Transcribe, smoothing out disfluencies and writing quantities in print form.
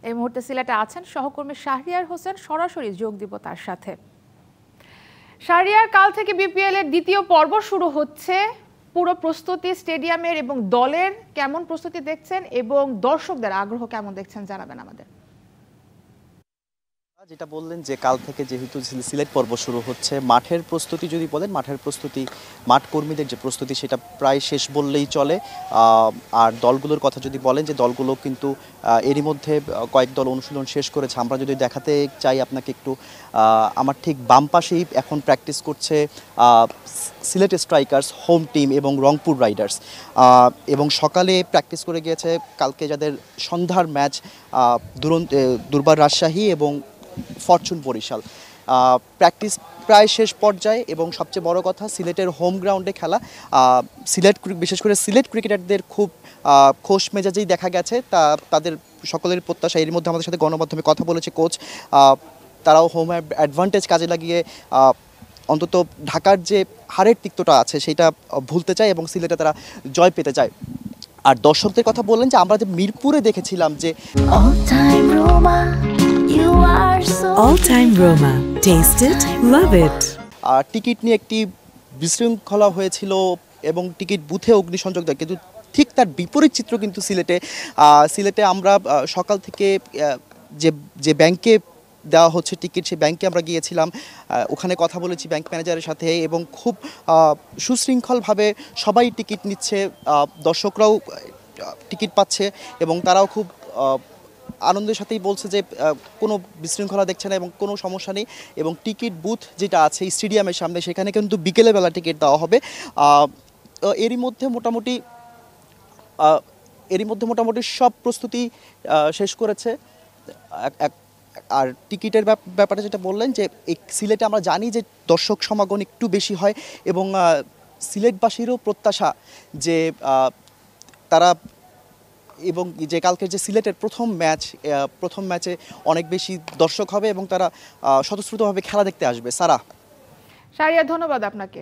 এই মুহূর্তে সিলেটে আছেন সহকর্মী শাহরিয়ার হোসেন, সরাসরি যোগ দিব তার সাথে। শাহরিয়ার, কাল থেকে বিপিএল এর দ্বিতীয় পর্ব শুরু হচ্ছে। পুরো প্রস্তুতি স্টেডিয়ামের এবং দলের কেমন প্রস্তুতি দেখছেন এবং দর্শকদের আগ্রহ কেমন দেখছেন জানাবেন আমাদের। যেটা বললেন যে কাল থেকে যেহেতু সিলেট পর্ব শুরু হচ্ছে, মাঠের প্রস্তুতি যদি বলেন, মাঠের প্রস্তুতি, মাঠ কর্মীদের যে প্রস্তুতি সেটা প্রায় শেষ বললেই চলে। আর দলগুলোর কথা যদি বলেন, যে দলগুলো কিন্তু এরই মধ্যে কয়েক দল অনুশীলন শেষ করেছে। আমরা যদি দেখাতে চাই আপনাকে একটু, আমার ঠিক বাম পাশেই এখন প্র্যাকটিস করছে সিলেট স্ট্রাইকার্স হোম টিম এবং রংপুর রাইডার্স, এবং সকালে প্র্যাকটিস করে গিয়েছে কালকে যাদের সন্ধ্যার ম্যাচ দুর্বার রাজশাহী এবং ফরচুন বরিশাল। প্র্যাকটিস প্রায় শেষ পর্যায়ে এবং সবচেয়ে বড় কথা, সিলেটের হোম গ্রাউন্ডে খেলা। বিশেষ করে সিলেট ক্রিকেটারদের খুব খোশ মেজাজেই দেখা গেছে। তাদের সকলের প্রত্যাশা। এর মধ্যে আমাদের সাথে গণমাধ্যমে কথা বলেছে কোচ, তারাও হোম অ্যাডভান্টেজ কাজে লাগিয়ে অন্তত ঢাকার যে হারের তিক্তটা আছে সেটা ভুলতে চায় এবং সিলেটে তারা জয় পেতে চায়। আর দর্শকদের কথা বললেন যে আমরা যে মিরপুরে দেখেছিলাম যে All time Roma. Taste it, love it. Ticket নিয়ে একটি বিশৃঙ্খলা হয়েছিল এবং টিকিট বুথে অগ্নিসংযোগ দেয়, কিন্তু ঠিক তার বিপরীত চিত্র কিন্তু সিলেটে আমরা সকাল থেকে যে ব্যাংকে দেওয়া হচ্ছে টিকিট, সেই ব্যাংকে আমরা গিয়েছিলাম। ওখানে কথা বলেছি ব্যাংক ম্যানেজারের সাথে এবং খুব সুশৃঙ্খলভাবে সবাই টিকিট নিচ্ছে, দর্শকরাও টিকিট পাচ্ছে এবং তারাও খুব আনন্দের সাথেই বলছে যে কোনো বিশৃঙ্খলা দেখছে না এবং কোনো সমস্যা নেই। এবং টিকিট বুথ যেটা আছে স্টেডিয়ামের সামনে, সেখানে কিন্তু বিকেলবেলা টিকিট দেওয়া হবে। এরই মধ্যে মোটামুটি সব প্রস্তুতি শেষ করেছে। আর টিকিটের ব্যাপারে যেটা বললেন, যে এই সিলেটে আমরা জানি যে দর্শক সমাগম একটু বেশি হয় এবং সিলেটবাসীরও প্রত্যাশা যে তারা এবং যে কালকের যে সিলেটের প্রথম ম্যাচে অনেক বেশি দর্শক হবে এবং তারা স্বতঃস্ফূর্তভাবে খেলা দেখতে আসবে। সারা, শাহরিয়ার, ধন্যবাদ আপনাকে।